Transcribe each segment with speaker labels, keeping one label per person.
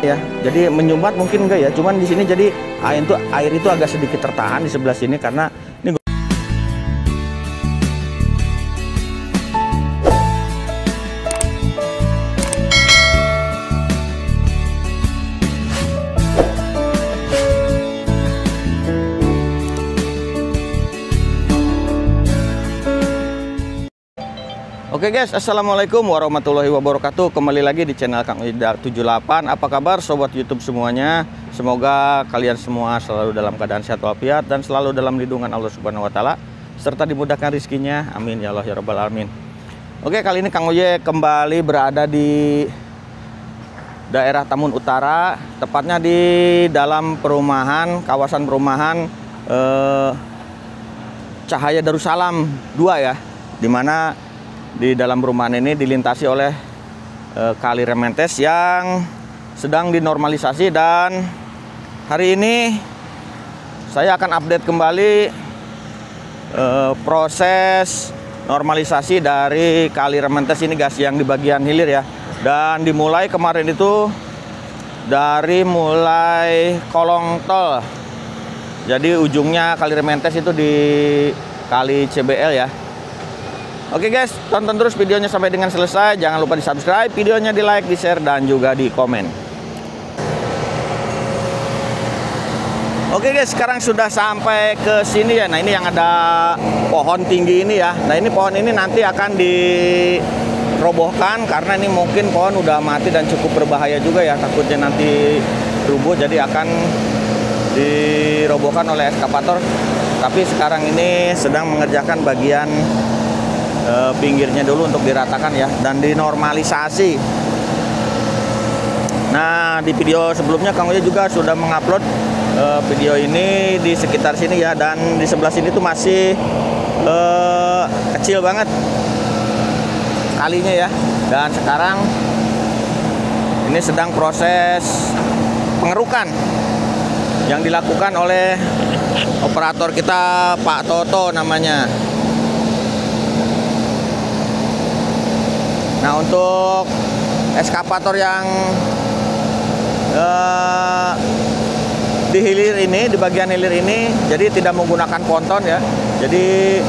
Speaker 1: ya. Jadi menyumbat mungkin enggak ya, cuman di sini jadi air itu agak sedikit tertahan di sebelah sini karena ini. Oke guys, assalamualaikum warahmatullahi wabarakatuh. Kembali lagi di channel Kang Ida 78. Apa kabar sobat YouTube semuanya? Semoga kalian semua selalu dalam keadaan sehat walafiat dan selalu dalam lindungan Allah Subhanahu wa taala serta dimudahkan rezekinya. Amin ya Allah ya rabbal alamin. Oke, kali ini Kang Oye kembali berada di daerah Tambun Utara, tepatnya di dalam perumahan, kawasan perumahan Cahaya Darussalam 2 ya, dimana di dalam perumahan ini dilintasi oleh Kali Rementes yang sedang dinormalisasi, dan hari ini saya akan update kembali proses normalisasi dari Kali Rementes ini guys, yang di bagian hilir ya. Dan dimulai kemarin itu dari mulai kolong tol, jadi ujungnya Kali Rementes itu di Kali CBL ya. Oke guys, tonton terus videonya sampai dengan selesai. Jangan lupa di subscribe, videonya di like, di share, dan juga di komen. Oke guys, sekarang sudah sampai ke sini ya. Nah ini yang ada pohon tinggi ini ya. Nah ini pohon ini nanti akan dirobohkan karena ini mungkin pohon udah mati dan cukup berbahaya juga ya. Takutnya nanti rubuh, jadi akan dirobohkan oleh eskavator. Tapi sekarang ini sedang mengerjakan bagian pinggirnya dulu untuk diratakan ya, dan dinormalisasi. Nah di video sebelumnya Kang Oye juga sudah mengupload video ini di sekitar sini ya, dan di sebelah sini tuh masih kecil banget kalinya ya. Dan sekarang ini sedang proses pengerukan yang dilakukan oleh operator kita, Pak Toto namanya. Nah untuk eskavator yang di hilir ini, di bagian hilir ini, jadi tidak menggunakan ponton ya. Jadi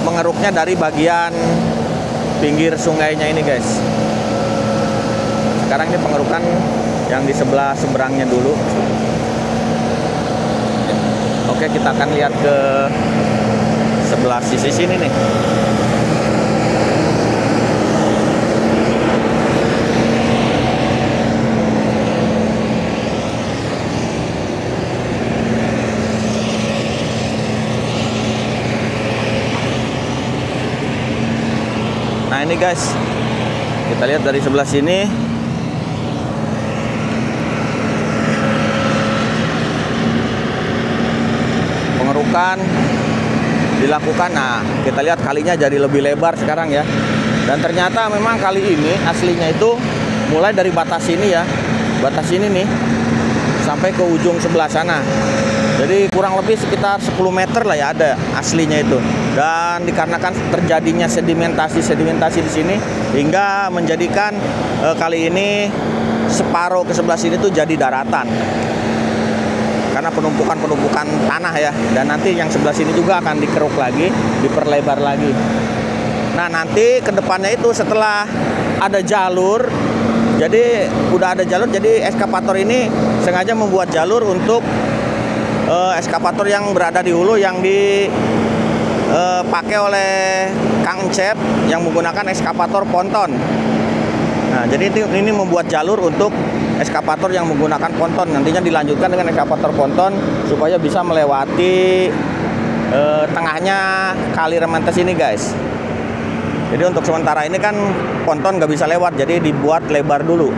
Speaker 1: mengeruknya dari bagian pinggir sungainya ini guys. Sekarang ini pengerukan yang di sebelah seberangnya dulu. Oke, kita akan lihat ke sebelah sisi sini nih. Nah ini guys, kita lihat dari sebelah sini. Pengerukan dilakukan. Nah kita lihat kalinya jadi lebih lebar sekarang ya. Dan ternyata memang kali ini aslinya itu mulai dari batas ini ya, batas ini nih sampai ke ujung sebelah sana. Jadi kurang lebih sekitar 10 meter lah ya ada aslinya itu. Dan dikarenakan terjadinya sedimentasi di sini hingga menjadikan kali ini separuh ke sebelah sini tuh jadi daratan. Karena penumpukan tanah ya. Dan nanti yang sebelah sini juga akan dikeruk lagi, diperlebar lagi. Nah nanti ke depannya itu setelah ada jalur, jadi udah ada jalur, jadi eskavator ini sengaja membuat jalur untuk eskavator yang berada di hulu yang dipakai oleh Kang Encep yang menggunakan eskavator ponton. Nah, jadi ini membuat jalur untuk eskavator yang menggunakan ponton. Nantinya dilanjutkan dengan eskavator ponton supaya bisa melewati tengahnya Kali Rementes ini guys. Jadi untuk sementara ini kan ponton nggak bisa lewat, jadi dibuat lebar dulu.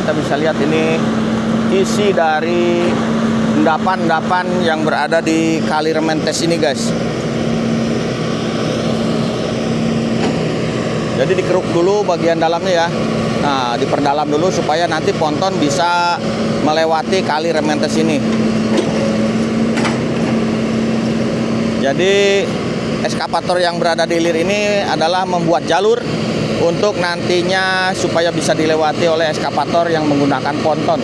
Speaker 1: kita bisa lihat ini isi dari endapan-endapan yang berada di Kali Rementes ini, guys. Jadi dikeruk dulu bagian dalamnya ya. Nah, diperdalam dulu supaya nanti ponton bisa melewati Kali Rementes ini. Jadi eskavator yang berada di hilir ini adalah membuat jalur untuk nantinya supaya bisa dilewati oleh eskavator yang menggunakan ponton.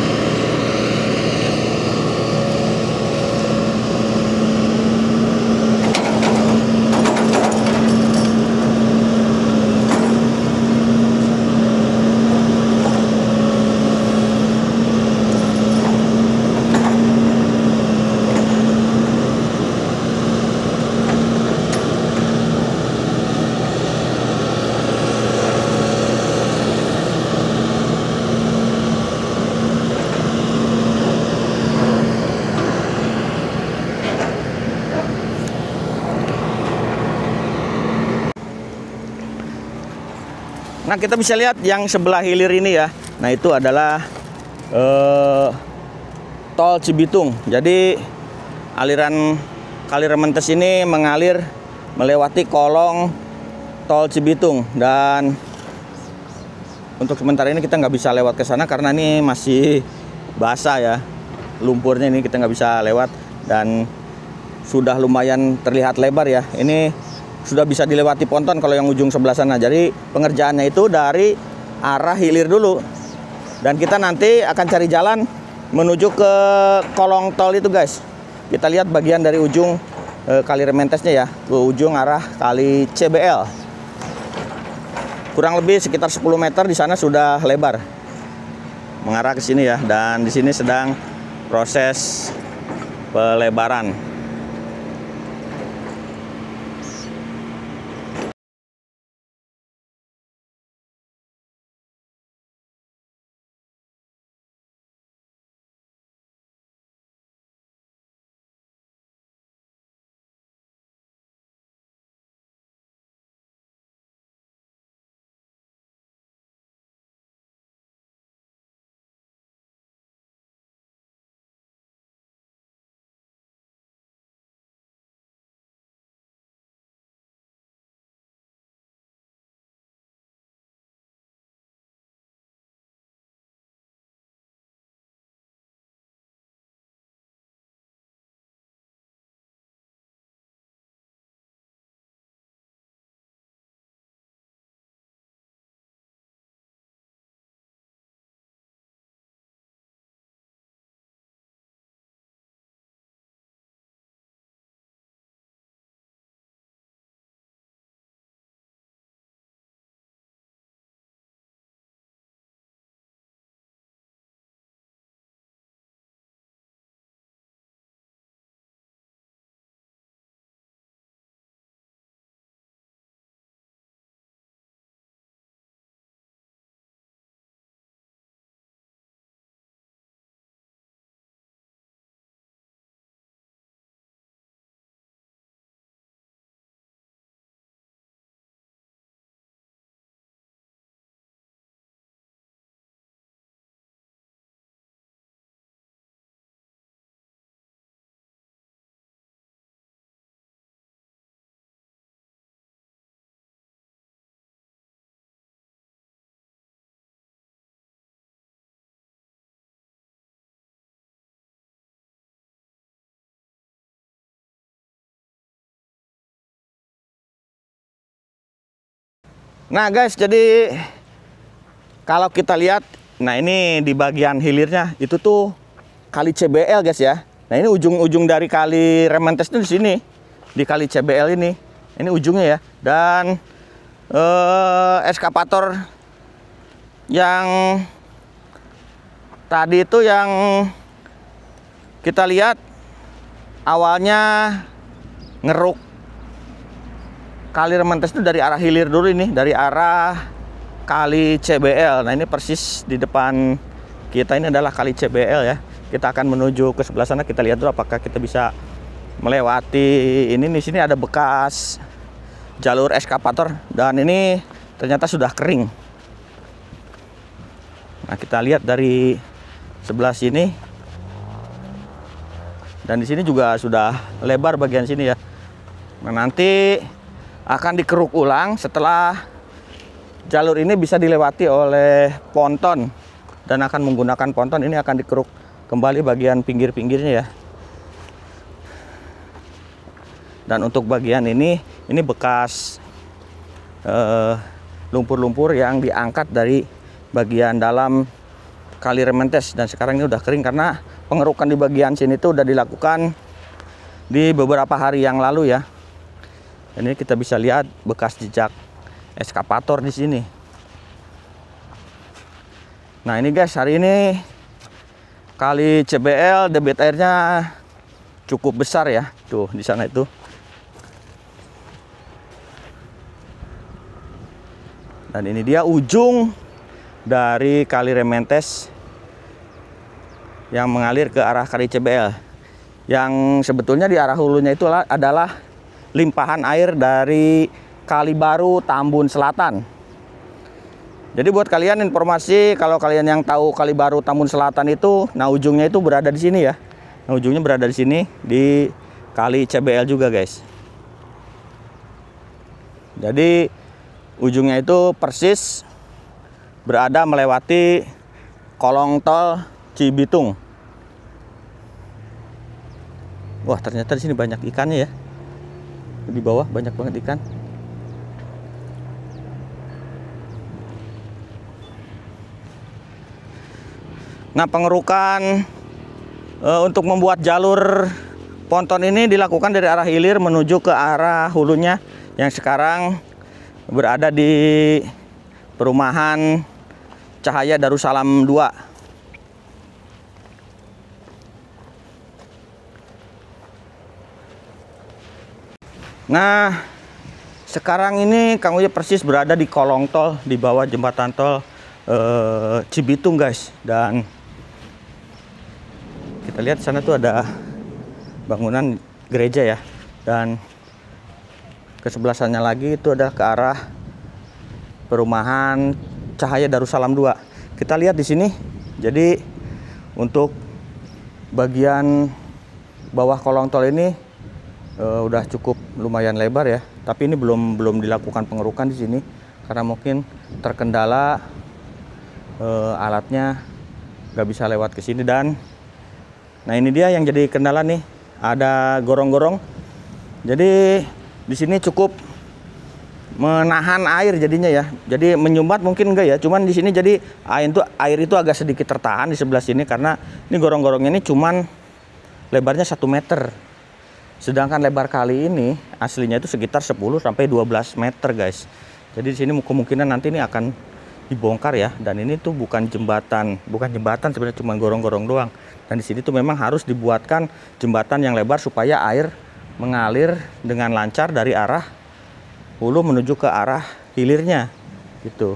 Speaker 1: Nah, kita bisa lihat yang sebelah hilir ini ya. Nah, itu adalah tol Cibitung. Jadi aliran Kali Rementes ini mengalir melewati kolong tol Cibitung. Dan untuk sementara ini kita nggak bisa lewat ke sana karena ini masih basah ya. Lumpurnya ini kita nggak bisa lewat dan sudah lumayan terlihat lebar ya. Ini sudah bisa dilewati ponton kalau yang ujung sebelah sana. Jadi pengerjaannya itu dari arah hilir dulu. Dan kita nanti akan cari jalan menuju ke kolong tol itu, guys. Kita lihat bagian dari ujung Kali Rementesnya ya, ke ujung arah Kali CBL. Kurang lebih sekitar 10 meter di sana sudah lebar. Mengarah ke sini ya, dan di sini sedang proses pelebaran. Nah, guys, jadi kalau kita lihat, nah ini di bagian hilirnya itu tuh Kali CBL, guys ya. Nah, ini ujung-ujung dari Kali Rementes itu di sini, di Kali CBL ini. Ini ujungnya ya. Dan eskavator yang tadi itu yang kita lihat awalnya ngeruk Kali Rementes itu dari arah hilir dulu ini, dari arah Kali CBL. Nah, ini persis di depan kita ini adalah Kali CBL ya. Kita akan menuju ke sebelah sana, kita lihat dulu apakah kita bisa melewati ini. Di sini ada bekas jalur eskavator dan ini ternyata sudah kering. Nah, kita lihat dari sebelah sini. Dan di sini juga sudah lebar bagian sini ya. Nah, nanti akan dikeruk ulang setelah jalur ini bisa dilewati oleh ponton, dan akan menggunakan ponton ini akan dikeruk kembali bagian pinggir-pinggirnya ya. Dan untuk bagian ini bekas lumpur-lumpur yang diangkat dari bagian dalam Kali Rementes, dan sekarang ini udah kering karena pengerukan di bagian sini tuh udah dilakukan di beberapa hari yang lalu ya. Ini kita bisa lihat bekas jejak eskavator di sini. Nah, ini guys, hari ini Kali CBL debit airnya cukup besar ya. Tuh di sana itu. Dan ini dia ujung dari Kali Rementes yang mengalir ke arah Kali CBL. Yang sebetulnya di arah hulunya itu adalah limpahan air dari Kali Baru Tambun Selatan. Jadi buat kalian informasi, kalau kalian yang tahu Kali Baru Tambun Selatan itu, nah ujungnya itu berada di sini ya. Nah, ujungnya berada di sini di Kali CBL juga, guys. Jadi ujungnya itu persis berada melewati kolong tol Cibitung. Wah, ternyata di sini banyak ikannya ya. Di bawah banyak banget ikan. Nah, pengerukan untuk membuat jalur ponton ini dilakukan dari arah hilir menuju ke arah hulunya yang sekarang berada di perumahan Cahaya Darussalam 2. Nah, sekarang ini Kang Uye persis berada di kolong tol, di bawah jembatan tol Cibitung, guys. Dan kita lihat sana tuh ada bangunan gereja ya. Dan ke sebelah sana lagi itu adalah ke arah perumahan Cahaya Darussalam 2. Kita lihat di sini. Jadi untuk bagian bawah kolong tol ini udah cukup lumayan lebar ya. Tapi ini belum dilakukan pengerukan di sini karena mungkin terkendala alatnya nggak bisa lewat ke sini. Dan nah, ini dia yang jadi kendala nih, ada gorong-gorong. Jadi di sini cukup menahan air jadinya ya. Jadi menyumbat mungkin enggak ya, cuman di sini jadi air itu agak sedikit tertahan di sebelah sini karena ini gorong-gorongnya ini cuman lebarnya 1 meter. Sedangkan lebar kali ini aslinya itu sekitar 10 sampai 12 meter, guys. Jadi di sini kemungkinan nanti ini akan dibongkar ya. Dan ini tuh bukan jembatan sebenarnya, cuma gorong-gorong doang. Dan di sini tuh memang harus dibuatkan jembatan yang lebar supaya air mengalir dengan lancar dari arah hulu menuju ke arah hilirnya gitu.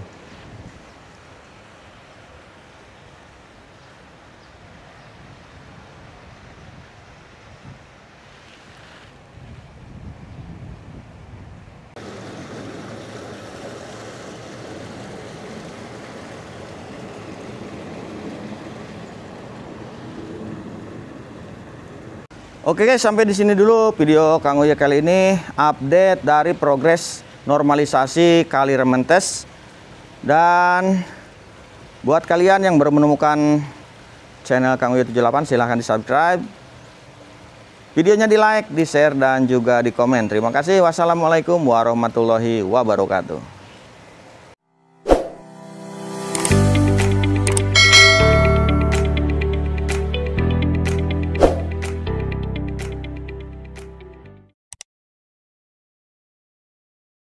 Speaker 1: Oke guys, sampai di sini dulu video Kang Uye kali ini, update dari progres normalisasi Kali Rementes. Dan buat kalian yang baru menemukan channel Kang Uye 78, silahkan di subscribe, videonya di like, di share, dan juga di komen. Terima kasih. Wassalamualaikum warahmatullahi wabarakatuh.